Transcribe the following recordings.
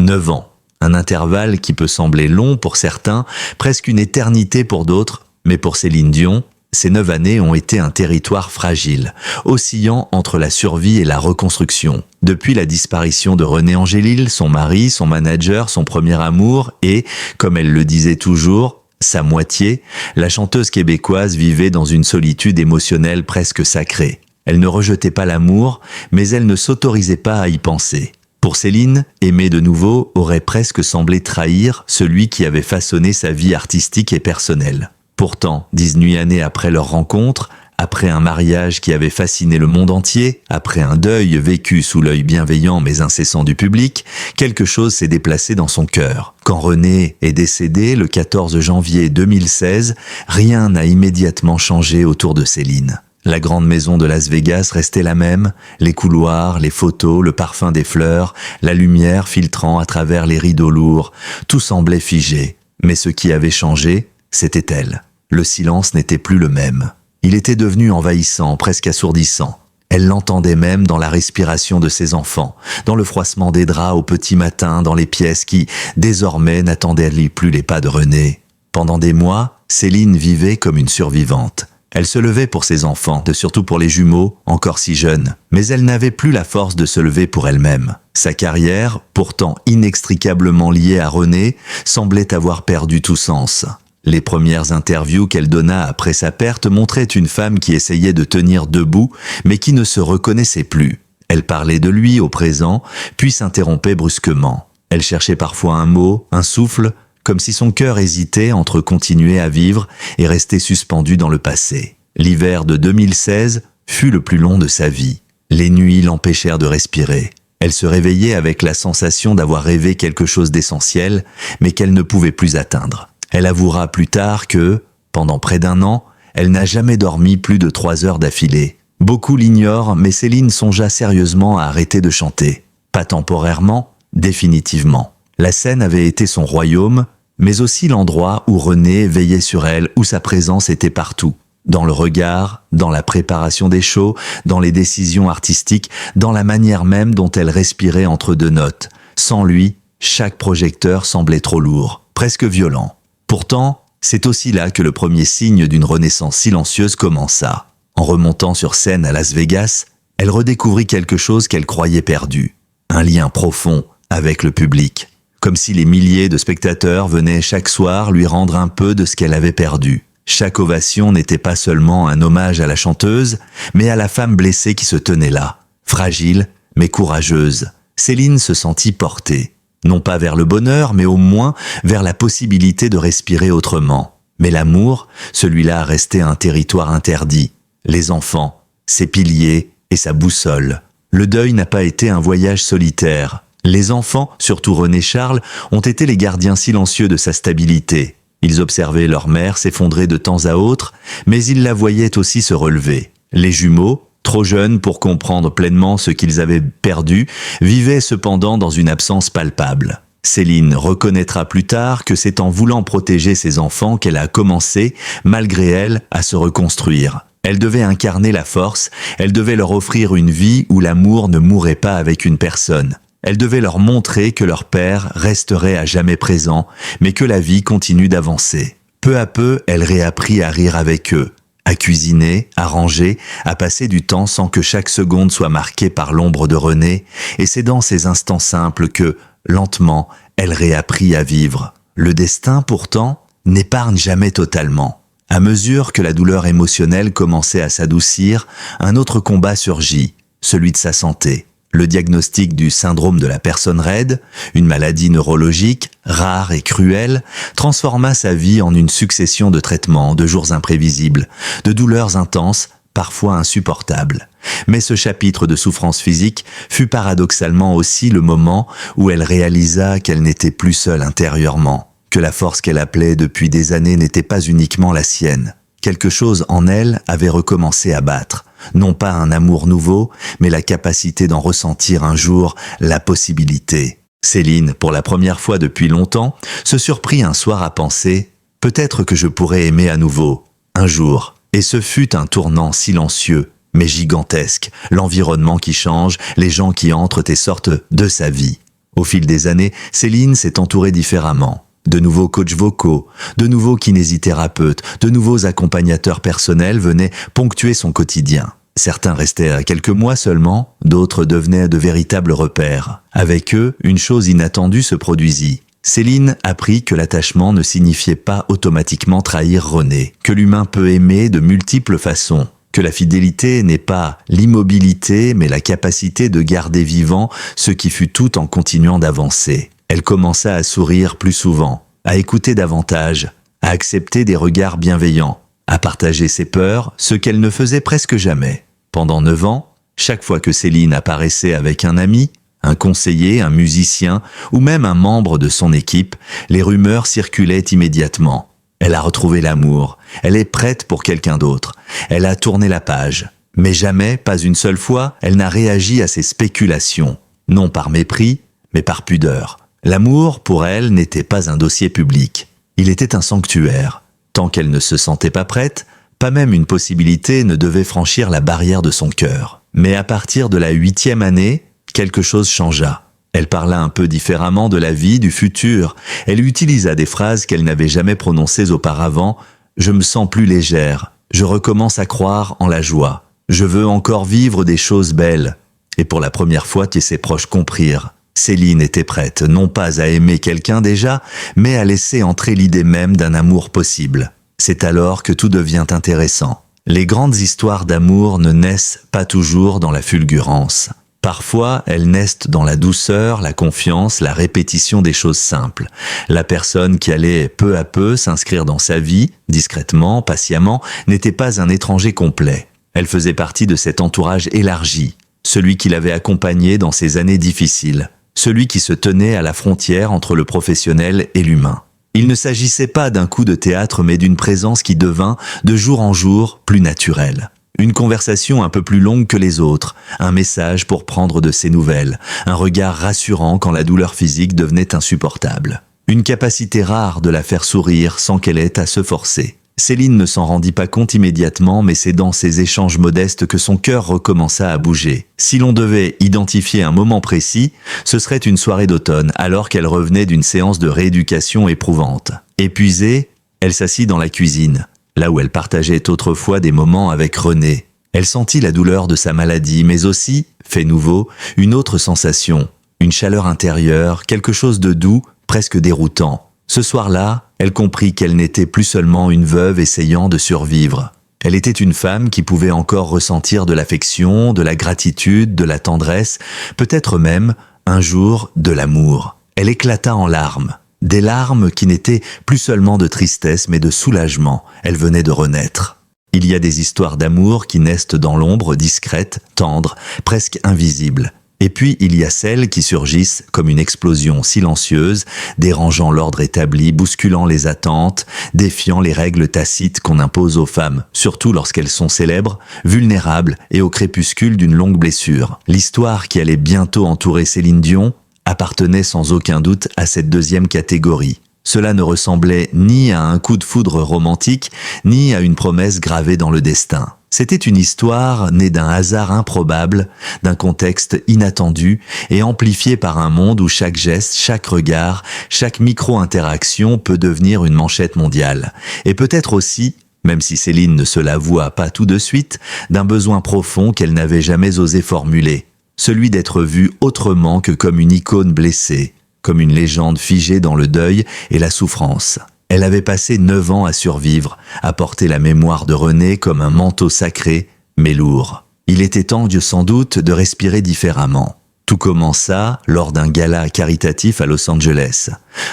9 ans. Un intervalle qui peut sembler long pour certains, presque une éternité pour d'autres, mais pour Céline Dion, ces 9 années ont été un territoire fragile, oscillant entre la survie et la reconstruction. Depuis la disparition de René Angélil, son mari, son manager, son premier amour et, comme elle le disait toujours, sa moitié, la chanteuse québécoise vivait dans une solitude émotionnelle presque sacrée. Elle ne rejetait pas l'amour, mais elle ne s'autorisait pas à y penser. Pour Céline, aimer de nouveau aurait presque semblé trahir celui qui avait façonné sa vie artistique et personnelle. Pourtant, 18 années après leur rencontre, après un mariage qui avait fasciné le monde entier, après un deuil vécu sous l'œil bienveillant mais incessant du public, quelque chose s'est déplacé dans son cœur. Quand René est décédé le 14 janvier 2016, rien n'a immédiatement changé autour de Céline. La grande maison de Las Vegas restait la même, les couloirs, les photos, le parfum des fleurs, la lumière filtrant à travers les rideaux lourds, tout semblait figé. Mais ce qui avait changé, c'était elle. Le silence n'était plus le même. Il était devenu envahissant, presque assourdissant. Elle l'entendait même dans la respiration de ses enfants, dans le froissement des draps au petit matin, dans les pièces qui, désormais, n'attendaient plus les pas de René. Pendant des mois, Céline vivait comme une survivante. Elle se levait pour ses enfants, surtout pour les jumeaux, encore si jeunes. Mais elle n'avait plus la force de se lever pour elle-même. Sa carrière, pourtant inextricablement liée à René, semblait avoir perdu tout sens. Les premières interviews qu'elle donna après sa perte montraient une femme qui essayait de tenir debout, mais qui ne se reconnaissait plus. Elle parlait de lui au présent, puis s'interrompait brusquement. Elle cherchait parfois un mot, un souffle, comme si son cœur hésitait entre continuer à vivre et rester suspendu dans le passé. L'hiver de 2016 fut le plus long de sa vie. Les nuits l'empêchèrent de respirer. Elle se réveillait avec la sensation d'avoir rêvé quelque chose d'essentiel, mais qu'elle ne pouvait plus atteindre. Elle avouera plus tard que, pendant près d'1 an, elle n'a jamais dormi plus de 3 heures d'affilée. Beaucoup l'ignorent, mais Céline songea sérieusement à arrêter de chanter. Pas temporairement, définitivement. La scène avait été son royaume, mais aussi l'endroit où René veillait sur elle, où sa présence était partout. Dans le regard, dans la préparation des shows, dans les décisions artistiques, dans la manière même dont elle respirait entre 2 notes. Sans lui, chaque projecteur semblait trop lourd, presque violent. Pourtant, c'est aussi là que le premier signe d'une renaissance silencieuse commença. En remontant sur scène à Las Vegas, elle redécouvrit quelque chose qu'elle croyait perdu. Un lien profond avec le public. Comme si les milliers de spectateurs venaient chaque soir lui rendre un peu de ce qu'elle avait perdu. Chaque ovation n'était pas seulement un hommage à la chanteuse, mais à la femme blessée qui se tenait là. Fragile, mais courageuse. Céline se sentit portée. Non pas vers le bonheur, mais au moins vers la possibilité de respirer autrement. Mais l'amour, celui-là restait un territoire interdit. Les enfants, ses piliers et sa boussole. Le deuil n'a pas été un voyage solitaire. Les enfants, surtout René Charles, ont été les gardiens silencieux de sa stabilité. Ils observaient leur mère s'effondrer de temps à autre, mais ils la voyaient aussi se relever. Les jumeaux, trop jeunes pour comprendre pleinement ce qu'ils avaient perdu, vivaient cependant dans une absence palpable. Céline reconnaîtra plus tard que c'est en voulant protéger ses enfants qu'elle a commencé, malgré elle, à se reconstruire. Elle devait incarner la force, elle devait leur offrir une vie où l'amour ne mourrait pas avec une personne. Elle devait leur montrer que leur père resterait à jamais présent, mais que la vie continue d'avancer. Peu à peu, elle réapprit à rire avec eux, à cuisiner, à ranger, à passer du temps sans que chaque seconde soit marquée par l'ombre de René, et c'est dans ces instants simples que, lentement, elle réapprit à vivre. Le destin, pourtant, n'épargne jamais totalement. À mesure que la douleur émotionnelle commençait à s'adoucir, un autre combat surgit, celui de sa santé. Le diagnostic du syndrome de la personne raide, une maladie neurologique, rare et cruelle, transforma sa vie en une succession de traitements, de jours imprévisibles, de douleurs intenses, parfois insupportables. Mais ce chapitre de souffrance physique fut paradoxalement aussi le moment où elle réalisa qu'elle n'était plus seule intérieurement, que la force qu'elle appelait depuis des années n'était pas uniquement la sienne. Quelque chose en elle avait recommencé à battre. Non pas un amour nouveau, mais la capacité d'en ressentir un jour la possibilité. Céline, pour la première fois depuis longtemps, se surprit un soir à penser « Peut-être que je pourrais aimer à nouveau, un jour ». Et ce fut un tournant silencieux, mais gigantesque, l'environnement qui change, les gens qui entrent et sortent de sa vie. Au fil des années, Céline s'est entourée différemment. De nouveaux coachs vocaux, de nouveaux kinésithérapeutes, de nouveaux accompagnateurs personnels venaient ponctuer son quotidien. Certains restaient à quelques mois seulement, d'autres devenaient de véritables repères. Avec eux, une chose inattendue se produisit. Céline apprit que l'attachement ne signifiait pas automatiquement trahir René, que l'humain peut aimer de multiples façons, que la fidélité n'est pas l'immobilité mais la capacité de garder vivant ce qui fut tout en continuant d'avancer. Elle commença à sourire plus souvent, à écouter davantage, à accepter des regards bienveillants, à partager ses peurs, ce qu'elle ne faisait presque jamais. Pendant 9 ans, chaque fois que Céline apparaissait avec un ami, un conseiller, un musicien ou même un membre de son équipe, les rumeurs circulaient immédiatement. Elle a retrouvé l'amour, elle est prête pour quelqu'un d'autre, elle a tourné la page. Mais jamais, pas une seule fois, elle n'a réagi à ces spéculations, non par mépris, mais par pudeur. L'amour, pour elle, n'était pas un dossier public. Il était un sanctuaire. Tant qu'elle ne se sentait pas prête, pas même une possibilité ne devait franchir la barrière de son cœur. Mais à partir de la 8e année, quelque chose changea. Elle parla un peu différemment de la vie, du futur. Elle utilisa des phrases qu'elle n'avait jamais prononcées auparavant. « Je me sens plus légère. Je recommence à croire en la joie. Je veux encore vivre des choses belles. » Et pour la première fois que ses proches comprirent, Céline était prête, non pas à aimer quelqu'un déjà, mais à laisser entrer l'idée même d'un amour possible. C'est alors que tout devient intéressant. Les grandes histoires d'amour ne naissent pas toujours dans la fulgurance. Parfois, elles naissent dans la douceur, la confiance, la répétition des choses simples. La personne qui allait peu à peu s'inscrire dans sa vie, discrètement, patiemment, n'était pas un étranger complet. Elle faisait partie de cet entourage élargi, celui qui l'avait accompagné dans ses années difficiles, celui qui se tenait à la frontière entre le professionnel et l'humain. Il ne s'agissait pas d'un coup de théâtre, mais d'une présence qui devint, de jour en jour, plus naturelle. Une conversation un peu plus longue que les autres, un message pour prendre de ses nouvelles, un regard rassurant quand la douleur physique devenait insupportable. Une capacité rare de la faire sourire sans qu'elle ait à se forcer. Céline ne s'en rendit pas compte immédiatement, mais c'est dans ces échanges modestes que son cœur recommença à bouger. Si l'on devait identifier un moment précis, ce serait une soirée d'automne, alors qu'elle revenait d'une séance de rééducation éprouvante. Épuisée, elle s'assit dans la cuisine, là où elle partageait autrefois des moments avec René. Elle sentit la douleur de sa maladie, mais aussi, fait nouveau, une autre sensation, une chaleur intérieure, quelque chose de doux, presque déroutant. Ce soir-là, elle comprit qu'elle n'était plus seulement une veuve essayant de survivre. Elle était une femme qui pouvait encore ressentir de l'affection, de la gratitude, de la tendresse, peut-être même, un jour, de l'amour. Elle éclata en larmes. Des larmes qui n'étaient plus seulement de tristesse, mais de soulagement. Elle venait de renaître. Il y a des histoires d'amour qui naissent dans l'ombre, discrètes, tendres, presque invisibles. Et puis, il y a celles qui surgissent comme une explosion silencieuse, dérangeant l'ordre établi, bousculant les attentes, défiant les règles tacites qu'on impose aux femmes, surtout lorsqu'elles sont célèbres, vulnérables et au crépuscule d'une longue blessure. L'histoire qui allait bientôt entourer Céline Dion appartenait sans aucun doute à cette deuxième catégorie. Cela ne ressemblait ni à un coup de foudre romantique, ni à une promesse gravée dans le destin. C'était une histoire née d'un hasard improbable, d'un contexte inattendu et amplifié par un monde où chaque geste, chaque regard, chaque micro-interaction peut devenir une manchette mondiale. Et peut-être aussi, même si Céline ne se l'avoua pas tout de suite, d'un besoin profond qu'elle n'avait jamais osé formuler, celui d'être vue autrement que comme une icône blessée, comme une légende figée dans le deuil et la souffrance. Elle avait passé 9 ans à survivre, à porter la mémoire de René comme un manteau sacré, mais lourd. Il était temps, sans doute, de respirer différemment. Tout commença lors d'un gala caritatif à Los Angeles,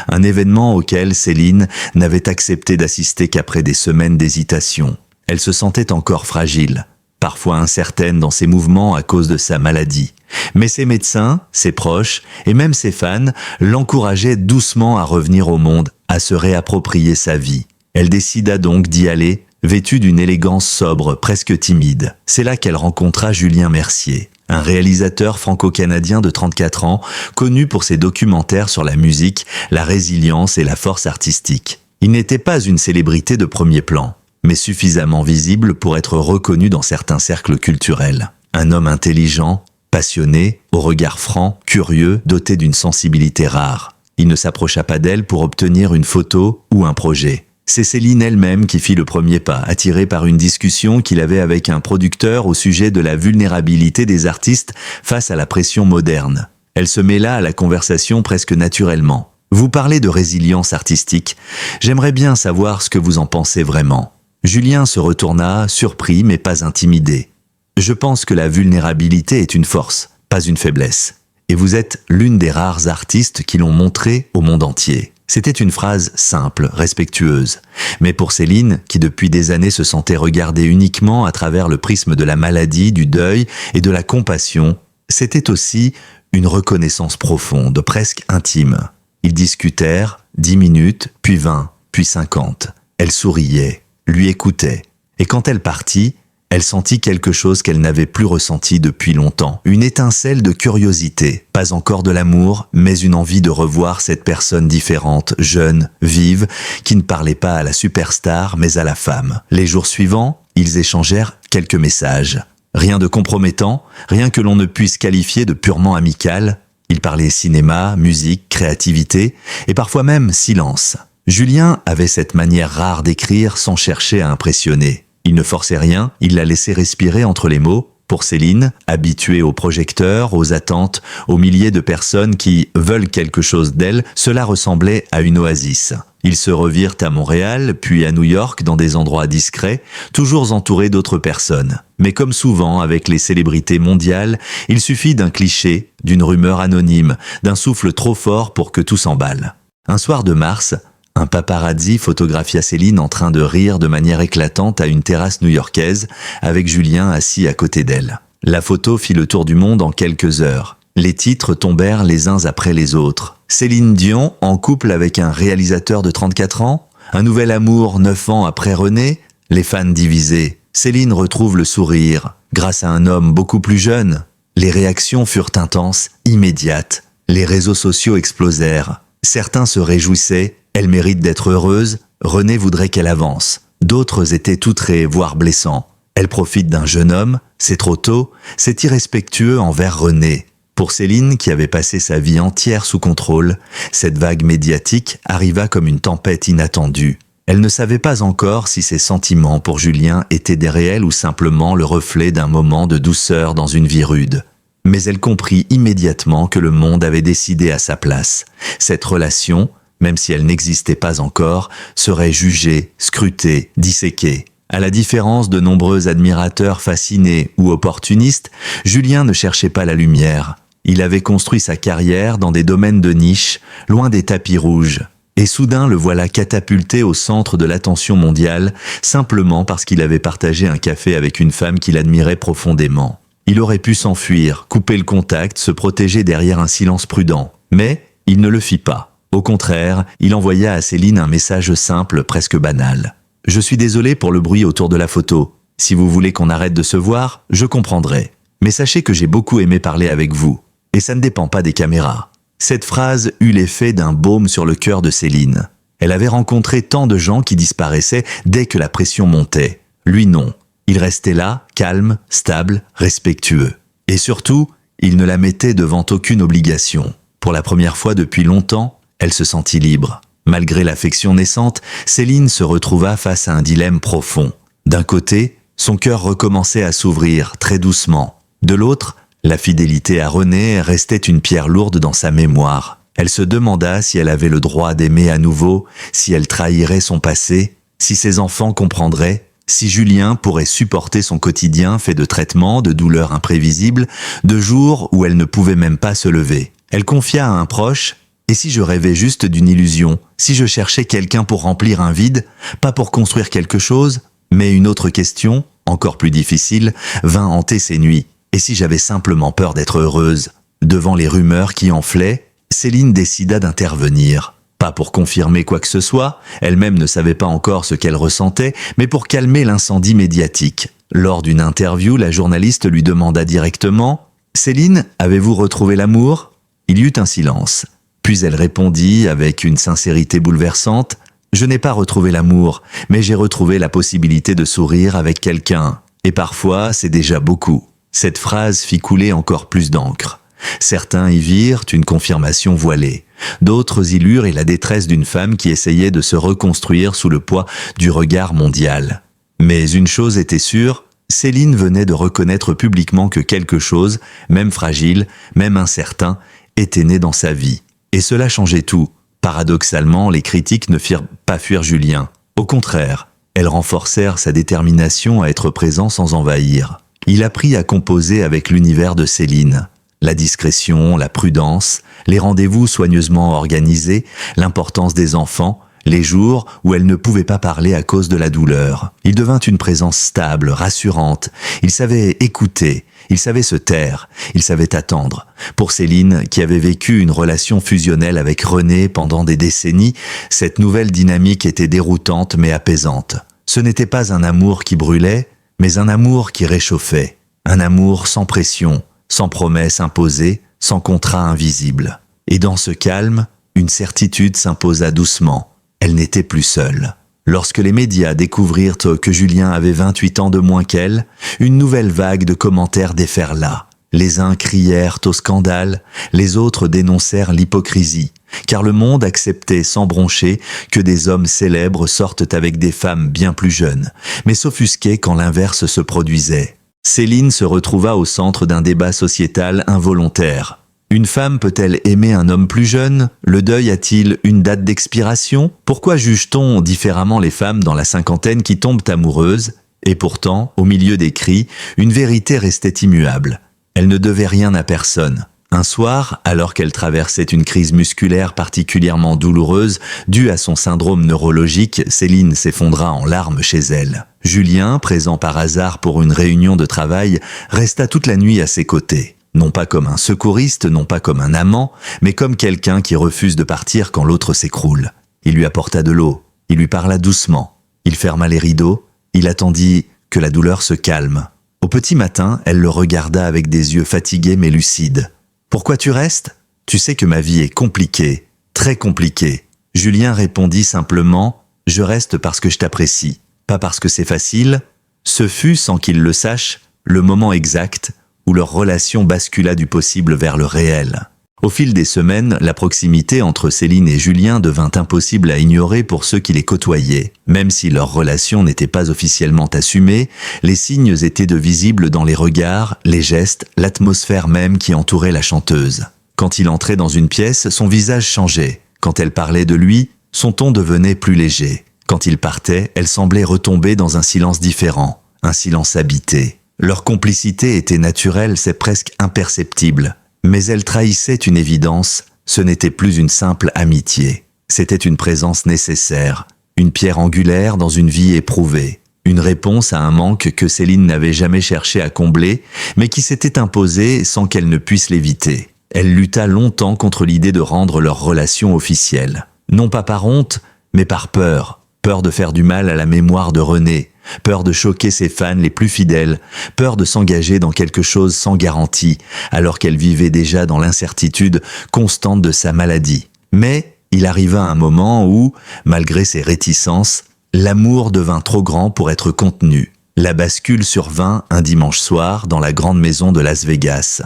un événement auquel Céline n'avait accepté d'assister qu'après des semaines d'hésitation. Elle se sentait encore fragile, parfois incertaine dans ses mouvements à cause de sa maladie. Mais ses médecins, ses proches et même ses fans l'encourageaient doucement à revenir au monde, à se réapproprier sa vie. Elle décida donc d'y aller, vêtue d'une élégance sobre, presque timide. C'est là qu'elle rencontra Julien Mercier, un réalisateur franco-canadien de 34 ans, connu pour ses documentaires sur la musique, la résilience et la force artistique. Il n'était pas une célébrité de premier plan, mais suffisamment visible pour être reconnu dans certains cercles culturels. Un homme intelligent, Passionné, au regard franc, curieux, doté d'une sensibilité rare. Il ne s'approcha pas d'elle pour obtenir une photo ou un projet. C'est Céline elle-même qui fit le premier pas, attirée par une discussion qu'il avait avec un producteur au sujet de la vulnérabilité des artistes face à la pression moderne. Elle se mêla à la conversation presque naturellement. Vous parlez de résilience artistique. J'aimerais bien savoir ce que vous en pensez vraiment. Julien se retourna, surpris mais pas intimidé. Je pense que la vulnérabilité est une force, pas une faiblesse. Et vous êtes l'une des rares artistes qui l'ont montré au monde entier. C'était une phrase simple, respectueuse. Mais pour Céline, qui depuis des années se sentait regardée uniquement à travers le prisme de la maladie, du deuil et de la compassion, c'était aussi une reconnaissance profonde, presque intime. Ils discutèrent 10 minutes, puis 20, puis 50. Elle souriait, lui écoutait. Et quand elle partit, elle sentit quelque chose qu'elle n'avait plus ressenti depuis longtemps. Une étincelle de curiosité. Pas encore de l'amour, mais une envie de revoir cette personne différente, jeune, vive, qui ne parlait pas à la superstar, mais à la femme. Les jours suivants, ils échangèrent quelques messages. Rien de compromettant, rien que l'on ne puisse qualifier de purement amical. Ils parlaient cinéma, musique, créativité, et parfois même silence. Julien avait cette manière rare d'écrire sans chercher à impressionner. Il ne forçait rien, il la laissait respirer entre les mots. Pour Céline, habituée aux projecteurs, aux attentes, aux milliers de personnes qui veulent quelque chose d'elle, cela ressemblait à une oasis. Ils se revirent à Montréal, puis à New York, dans des endroits discrets, toujours entourés d'autres personnes. Mais comme souvent avec les célébrités mondiales, il suffit d'un cliché, d'une rumeur anonyme, d'un souffle trop fort pour que tout s'emballe. Un soir de mars, un paparazzi photographia Céline en train de rire de manière éclatante à une terrasse new-yorkaise, avec Julien assis à côté d'elle. La photo fit le tour du monde en quelques heures. Les titres tombèrent les uns après les autres. Céline Dion en couple avec un réalisateur de 34 ans, un nouvel amour 9 ans après René, les fans divisés. Céline retrouve le sourire, grâce à un homme beaucoup plus jeune. Les réactions furent intenses, immédiates. Les réseaux sociaux explosèrent. Certains se réjouissaient. Elle mérite d'être heureuse, René voudrait qu'elle avance. D'autres étaient outrés, voire blessants. Elle profite d'un jeune homme, c'est trop tôt, c'est irrespectueux envers René. Pour Céline, qui avait passé sa vie entière sous contrôle, cette vague médiatique arriva comme une tempête inattendue. Elle ne savait pas encore si ses sentiments pour Julien étaient des réels ou simplement le reflet d'un moment de douceur dans une vie rude. Mais elle comprit immédiatement que le monde avait décidé à sa place. Cette relation, même si elle n'existait pas encore, serait jugée, scrutée, disséquée. À la différence de nombreux admirateurs fascinés ou opportunistes, Julien ne cherchait pas la lumière. Il avait construit sa carrière dans des domaines de niche, loin des tapis rouges. Et soudain le voilà catapulté au centre de l'attention mondiale, simplement parce qu'il avait partagé un café avec une femme qu'il admirait profondément. Il aurait pu s'enfuir, couper le contact, se protéger derrière un silence prudent. Mais il ne le fit pas. Au contraire, il envoya à Céline un message simple, presque banal. « Je suis désolé pour le bruit autour de la photo. Si vous voulez qu'on arrête de se voir, je comprendrai. Mais sachez que j'ai beaucoup aimé parler avec vous. Et ça ne dépend pas des caméras. » Cette phrase eut l'effet d'un baume sur le cœur de Céline. Elle avait rencontré tant de gens qui disparaissaient dès que la pression montait. Lui non. Il restait là, calme, stable, respectueux. Et surtout, il ne la mettait devant aucune obligation. Pour la première fois depuis longtemps, elle se sentit libre. Malgré l'affection naissante, Céline se retrouva face à un dilemme profond. D'un côté, son cœur recommençait à s'ouvrir très doucement. De l'autre, la fidélité à René restait une pierre lourde dans sa mémoire. Elle se demanda si elle avait le droit d'aimer à nouveau, si elle trahirait son passé, si ses enfants comprendraient, si Julien pourrait supporter son quotidien fait de traitements, de douleurs imprévisibles, de jours où elle ne pouvait même pas se lever. Elle confia à un proche: « Et si je rêvais juste d'une illusion, si je cherchais quelqu'un pour remplir un vide, pas pour construire quelque chose ?» Mais une autre question, encore plus difficile, vint hanter ses nuits. Et si j'avais simplement peur d'être heureuse? Devant les rumeurs qui enflaient, Céline décida d'intervenir. Pas pour confirmer quoi que ce soit, elle-même ne savait pas encore ce qu'elle ressentait, mais pour calmer l'incendie médiatique. Lors d'une interview, la journaliste lui demanda directement: « Céline, avez-vous retrouvé l'amour ?» Il y eut un silence. Puis elle répondit avec une sincérité bouleversante: « Je n'ai pas retrouvé l'amour, mais j'ai retrouvé la possibilité de sourire avec quelqu'un. Et parfois, c'est déjà beaucoup. » Cette phrase fit couler encore plus d'encre. Certains y virent une confirmation voilée. D'autres y lurent la détresse d'une femme qui essayait de se reconstruire sous le poids du regard mondial. Mais une chose était sûre, Céline venait de reconnaître publiquement que quelque chose, même fragile, même incertain, était né dans sa vie. Et cela changeait tout. Paradoxalement, les critiques ne firent pas fuir Julien. Au contraire, elles renforcèrent sa détermination à être présent sans envahir. Il apprit à composer avec l'univers de Céline. La discrétion, la prudence, les rendez-vous soigneusement organisés, l'importance des enfants, les jours où elle ne pouvait pas parler à cause de la douleur. Il devint une présence stable, rassurante. Il savait écouter, il savait se taire, il savait attendre. Pour Céline, qui avait vécu une relation fusionnelle avec René pendant des décennies, cette nouvelle dynamique était déroutante mais apaisante. Ce n'était pas un amour qui brûlait, mais un amour qui réchauffait. Un amour sans pression, sans promesse imposée, sans contrat invisible. Et dans ce calme, une certitude s'imposa doucement. Elle n'était plus seule. Lorsque les médias découvrirent que Julien avait 28 ans de moins qu'elle, une nouvelle vague de commentaires déferla. Les uns crièrent au scandale, les autres dénoncèrent l'hypocrisie, car le monde acceptait sans broncher que des hommes célèbres sortent avec des femmes bien plus jeunes, mais s'offusquaient quand l'inverse se produisait. Céline se retrouva au centre d'un débat sociétal involontaire. Une femme peut-elle aimer un homme plus jeune? Le deuil a-t-il une date d'expiration? Pourquoi juge-t-on différemment les femmes dans la cinquantaine qui tombent amoureuses? Et pourtant, au milieu des cris, une vérité restait immuable. Elle ne devait rien à personne. Un soir, alors qu'elle traversait une crise musculaire particulièrement douloureuse, due à son syndrome neurologique, Céline s'effondra en larmes chez elle. Julien, présent par hasard pour une réunion de travail, resta toute la nuit à ses côtés. Non pas comme un secouriste, non pas comme un amant, mais comme quelqu'un qui refuse de partir quand l'autre s'écroule. Il lui apporta de l'eau, il lui parla doucement, il ferma les rideaux, il attendit que la douleur se calme. Au petit matin, elle le regarda avec des yeux fatigués mais lucides. « Pourquoi tu restes ? Tu sais que ma vie est compliquée, très compliquée. » Julien répondit simplement « Je reste parce que je t'apprécie, pas parce que c'est facile. » Ce fut, sans qu'il le sache, le moment exact où leur relation bascula du possible vers le réel. Au fil des semaines, la proximité entre Céline et Julien devint impossible à ignorer pour ceux qui les côtoyaient. Même si leur relation n'était pas officiellement assumée, les signes étaient de visibles dans les regards, les gestes, l'atmosphère même qui entourait la chanteuse. Quand il entrait dans une pièce, son visage changeait. Quand elle parlait de lui, son ton devenait plus léger. Quand il partait, elle semblait retomber dans un silence différent, un silence habité. Leur complicité était naturelle, c'est presque imperceptible. Mais elle trahissait une évidence, ce n'était plus une simple amitié. C'était une présence nécessaire, une pierre angulaire dans une vie éprouvée, une réponse à un manque que Céline n'avait jamais cherché à combler, mais qui s'était imposé sans qu'elle ne puisse l'éviter. Elle lutta longtemps contre l'idée de rendre leur relation officielle. Non pas par honte, mais par peur. Peur de faire du mal à la mémoire de René, peur de choquer ses fans les plus fidèles, peur de s'engager dans quelque chose sans garantie, alors qu'elle vivait déjà dans l'incertitude constante de sa maladie. Mais il arriva un moment où, malgré ses réticences, l'amour devint trop grand pour être contenu. La bascule survint un dimanche soir dans la grande maison de Las Vegas.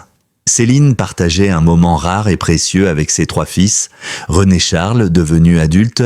Céline partageait un moment rare et précieux avec ses 3 fils, René Charles, devenu adulte,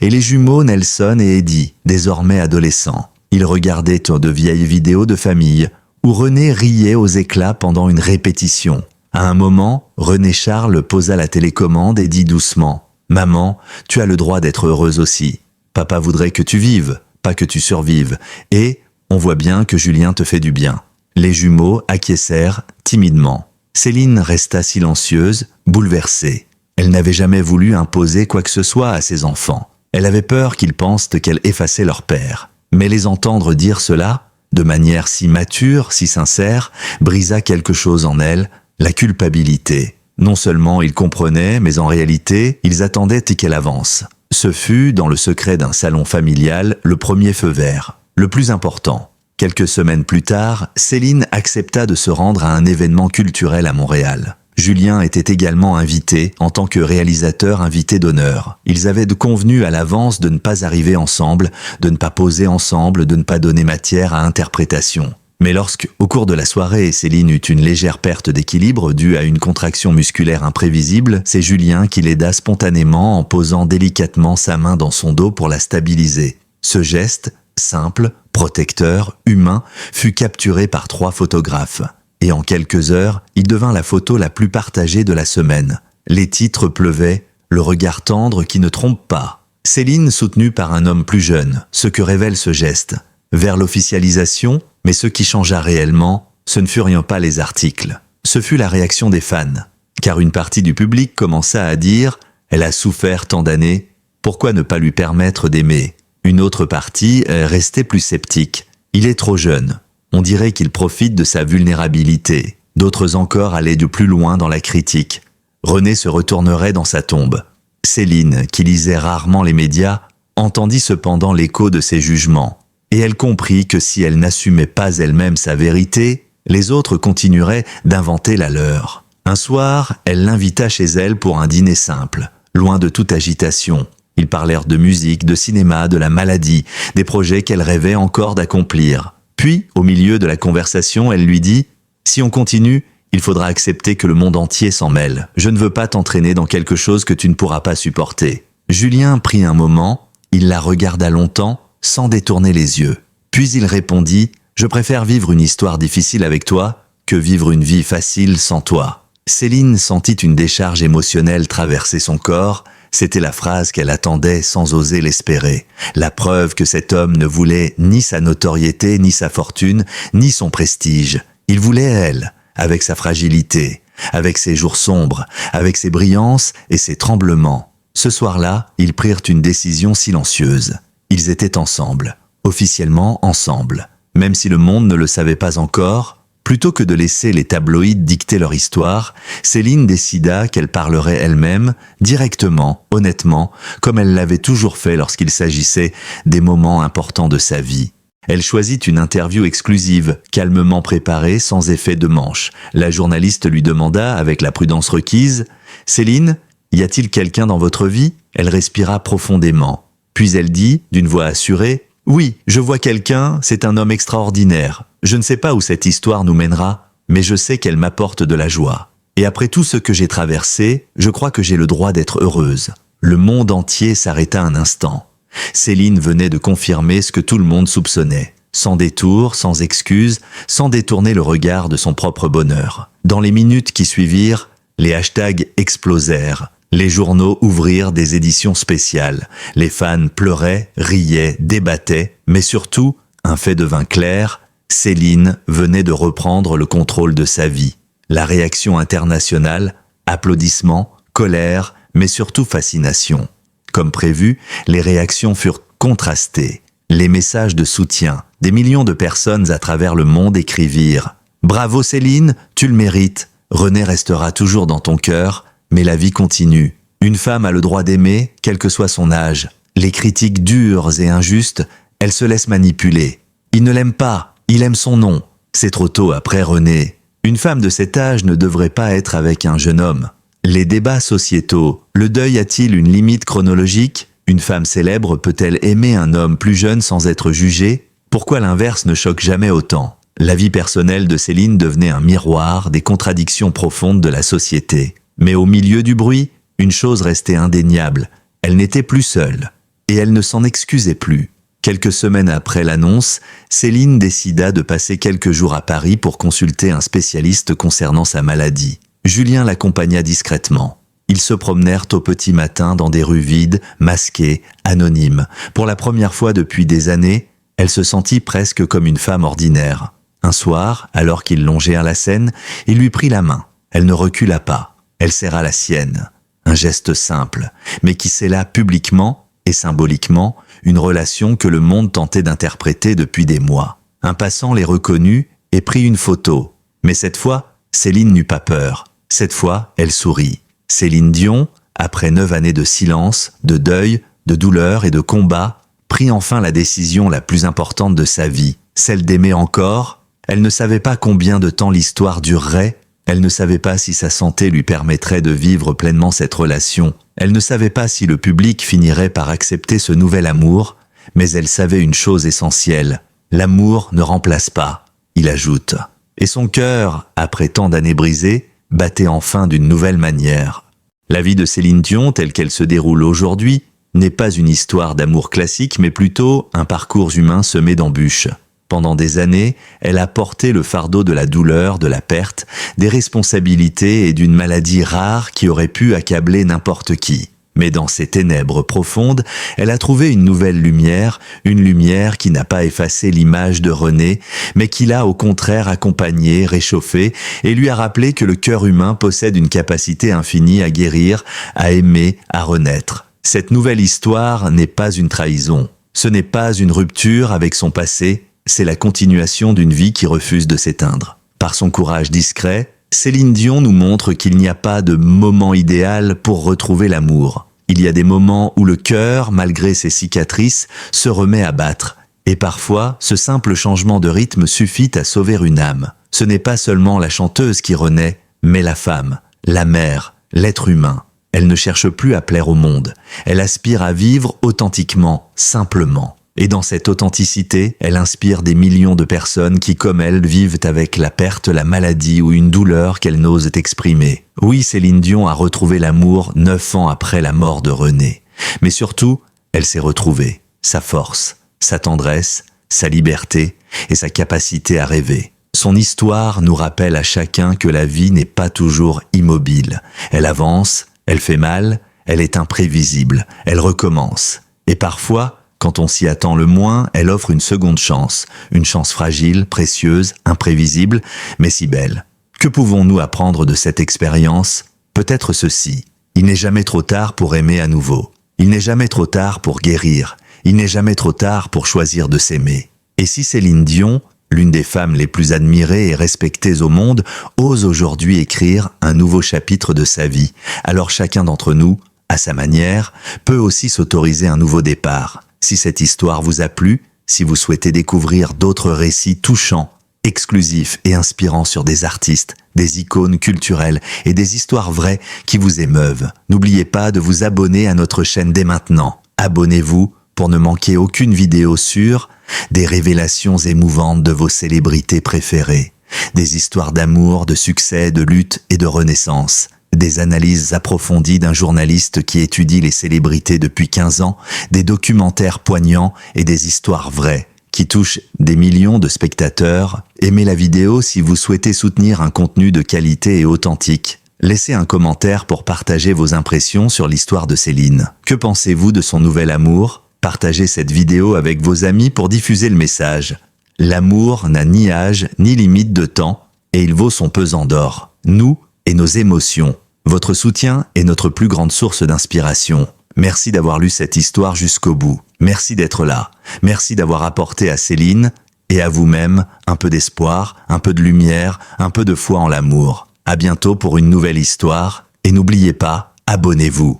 et les jumeaux Nelson et Eddie, désormais adolescents. Ils regardaient de vieilles vidéos de famille, où René riait aux éclats pendant une répétition. À un moment, René Charles posa la télécommande et dit doucement « Maman, tu as le droit d'être heureuse aussi. Papa voudrait que tu vives, pas que tu survives. Et on voit bien que Julien te fait du bien. » Les jumeaux acquiescèrent timidement. Céline resta silencieuse, bouleversée. Elle n'avait jamais voulu imposer quoi que ce soit à ses enfants. Elle avait peur qu'ils pensent qu'elle effaçait leur père. Mais les entendre dire cela, de manière si mature, si sincère, brisa quelque chose en elle, la culpabilité. Non seulement ils comprenaient, mais en réalité, ils attendaient qu'elle avance. Ce fut, dans le secret d'un salon familial, le premier feu vert, le plus important. Quelques semaines plus tard, Céline accepta de se rendre à un événement culturel à Montréal. Julien était également invité en tant que réalisateur invité d'honneur. Ils avaient convenu à l'avance de ne pas arriver ensemble, de ne pas poser ensemble, de ne pas donner matière à interprétation. Mais lorsque, au cours de la soirée, Céline eut une légère perte d'équilibre due à une contraction musculaire imprévisible, c'est Julien qui l'aida spontanément en posant délicatement sa main dans son dos pour la stabiliser. Ce geste, simple, protecteur, humain, fut capturé par 3 photographes. Et en quelques heures, il devint la photo la plus partagée de la semaine. Les titres pleuvaient, le regard tendre qui ne trompe pas. Céline soutenue par un homme plus jeune, ce que révèle ce geste. Vers l'officialisation, mais ce qui changea réellement, ce ne furent pas les articles. Ce fut la réaction des fans. Car une partie du public commença à dire « Elle a souffert tant d'années, pourquoi ne pas lui permettre d'aimer ?» Une autre partie restait plus sceptique. « Il est trop jeune. On dirait qu'il profite de sa vulnérabilité. » D'autres encore allaient de plus loin dans la critique. René se retournerait dans sa tombe. Céline, qui lisait rarement les médias, entendit cependant l'écho de ses jugements. Et elle comprit que si elle n'assumait pas elle-même sa vérité, les autres continueraient d'inventer la leur. Un soir, elle l'invita chez elle pour un dîner simple, loin de toute agitation. Ils parlèrent de musique, de cinéma, de la maladie, des projets qu'elle rêvait encore d'accomplir. Puis, au milieu de la conversation, elle lui dit « Si on continue, il faudra accepter que le monde entier s'en mêle. Je ne veux pas t'entraîner dans quelque chose que tu ne pourras pas supporter. » Julien prit un moment, il la regarda longtemps, sans détourner les yeux. Puis il répondit « Je préfère vivre une histoire difficile avec toi que vivre une vie facile sans toi. » Céline sentit une décharge émotionnelle traverser son corps. C'était la phrase qu'elle attendait sans oser l'espérer. La preuve que cet homme ne voulait ni sa notoriété, ni sa fortune, ni son prestige. Il voulait elle, avec sa fragilité, avec ses jours sombres, avec ses brillances et ses tremblements. Ce soir-là, ils prirent une décision silencieuse. Ils étaient ensemble, officiellement ensemble. Même si le monde ne le savait pas encore, plutôt que de laisser les tabloïds dicter leur histoire, Céline décida qu'elle parlerait elle-même, directement, honnêtement, comme elle l'avait toujours fait lorsqu'il s'agissait des moments importants de sa vie. Elle choisit une interview exclusive, calmement préparée, sans effet de manche. La journaliste lui demanda, avec la prudence requise, « Céline, y a-t-il quelqu'un dans votre vie ?» Elle respira profondément. Puis elle dit, d'une voix assurée, « Oui, je vois quelqu'un, c'est un homme extraordinaire. Je ne sais pas où cette histoire nous mènera, mais je sais qu'elle m'apporte de la joie. Et après tout ce que j'ai traversé, je crois que j'ai le droit d'être heureuse. » Le monde entier s'arrêta un instant. Céline venait de confirmer ce que tout le monde soupçonnait. Sans détour, sans excuse, sans détourner le regard de son propre bonheur. Dans les minutes qui suivirent, les hashtags explosèrent. Les journaux ouvrirent des éditions spéciales. Les fans pleuraient, riaient, débattaient, mais surtout, un fait devint clair, Céline venait de reprendre le contrôle de sa vie. La réaction internationale, applaudissements, colère, mais surtout fascination. Comme prévu, les réactions furent contrastées. Les messages de soutien, des millions de personnes à travers le monde écrivirent « Bravo Céline, tu le mérites. René restera toujours dans ton cœur. » Mais la vie continue. Une femme a le droit d'aimer, quel que soit son âge. Les critiques dures et injustes, elle se laisse manipuler. Il ne l'aime pas, il aime son nom. C'est trop tôt après René. Une femme de cet âge ne devrait pas être avec un jeune homme. Les débats sociétaux, le deuil a-t-il une limite chronologique? Une femme célèbre peut-elle aimer un homme plus jeune sans être jugée? Pourquoi l'inverse ne choque jamais autant? La vie personnelle de Céline devenait un miroir des contradictions profondes de la société. Mais au milieu du bruit, une chose restait indéniable, elle n'était plus seule, et elle ne s'en excusait plus. Quelques semaines après l'annonce, Céline décida de passer quelques jours à Paris pour consulter un spécialiste concernant sa maladie. Julien l'accompagna discrètement. Ils se promenèrent au petit matin dans des rues vides, masquées, anonymes. Pour la première fois depuis des années, elle se sentit presque comme une femme ordinaire. Un soir, alors qu'ils longèrent la Seine, il lui prit la main. Elle ne recula pas. Elle serra la sienne. Un geste simple, mais qui scella publiquement et symboliquement une relation que le monde tentait d'interpréter depuis des mois. Un passant les reconnut et prit une photo. Mais cette fois, Céline n'eut pas peur. Cette fois, elle sourit. Céline Dion, après 9 années de silence, de deuil, de douleur et de combat, prit enfin la décision la plus importante de sa vie, celle d'aimer encore. Elle ne savait pas combien de temps l'histoire durerait. Elle ne savait pas si sa santé lui permettrait de vivre pleinement cette relation. Elle ne savait pas si le public finirait par accepter ce nouvel amour, mais elle savait une chose essentielle. L'amour ne remplace pas. il ajoute. Et son cœur, après tant d'années brisées, battait enfin d'une nouvelle manière. La vie de Céline Dion, telle qu'elle se déroule aujourd'hui, n'est pas une histoire d'amour classique, mais plutôt un parcours humain semé d'embûches. Pendant des années, elle a porté le fardeau de la douleur, de la perte, des responsabilités et d'une maladie rare qui aurait pu accabler n'importe qui. Mais dans ces ténèbres profondes, elle a trouvé une nouvelle lumière, une lumière qui n'a pas effacé l'image de René, mais qui l'a au contraire accompagnée, réchauffée, et lui a rappelé que le cœur humain possède une capacité infinie à guérir, à aimer, à renaître. Cette nouvelle histoire n'est pas une trahison. Ce n'est pas une rupture avec son passé, c'est la continuation d'une vie qui refuse de s'éteindre. Par son courage discret, Céline Dion nous montre qu'il n'y a pas de moment idéal pour retrouver l'amour. Il y a des moments où le cœur, malgré ses cicatrices, se remet à battre. Et parfois, ce simple changement de rythme suffit à sauver une âme. Ce n'est pas seulement la chanteuse qui renaît, mais la femme, la mère, l'être humain. Elle ne cherche plus à plaire au monde. Elle aspire à vivre authentiquement, simplement. Et dans cette authenticité, elle inspire des millions de personnes qui, comme elle, vivent avec la perte, la maladie ou une douleur qu'elles n'osent exprimer. Oui, Céline Dion a retrouvé l'amour 9 ans après la mort de René. Mais surtout, elle s'est retrouvée, sa force, sa tendresse, sa liberté et sa capacité à rêver. Son histoire nous rappelle à chacun que la vie n'est pas toujours immobile. Elle avance, elle fait mal, elle est imprévisible, elle recommence. Et parfois, quand on s'y attend le moins, elle offre une seconde chance. Une chance fragile, précieuse, imprévisible, mais si belle. Que pouvons-nous apprendre de cette expérience? Peut-être ceci. Il n'est jamais trop tard pour aimer à nouveau. Il n'est jamais trop tard pour guérir. Il n'est jamais trop tard pour choisir de s'aimer. Et si Céline Dion, l'une des femmes les plus admirées et respectées au monde, ose aujourd'hui écrire un nouveau chapitre de sa vie, alors chacun d'entre nous, à sa manière, peut aussi s'autoriser un nouveau départ. Si cette histoire vous a plu, si vous souhaitez découvrir d'autres récits touchants, exclusifs et inspirants sur des artistes, des icônes culturelles et des histoires vraies qui vous émeuvent, n'oubliez pas de vous abonner à notre chaîne dès maintenant. Abonnez-vous pour ne manquer aucune vidéo sur des révélations émouvantes de vos célébrités préférées, des histoires d'amour, de succès, de lutte et de renaissance. Des analyses approfondies d'un journaliste qui étudie les célébrités depuis 15 ans, des documentaires poignants et des histoires vraies qui touchent des millions de spectateurs. Aimez la vidéo si vous souhaitez soutenir un contenu de qualité et authentique. Laissez un commentaire pour partager vos impressions sur l'histoire de Céline. Que pensez-vous de son nouvel amour? Partagez cette vidéo avec vos amis pour diffuser le message. L'amour n'a ni âge ni limite de temps et il vaut son pesant d'or. Nous et nos émotions. Votre soutien est notre plus grande source d'inspiration. Merci d'avoir lu cette histoire jusqu'au bout. Merci d'être là. Merci d'avoir apporté à Céline et à vous-même un peu d'espoir, un peu de lumière, un peu de foi en l'amour. À bientôt pour une nouvelle histoire et n'oubliez pas, abonnez-vous.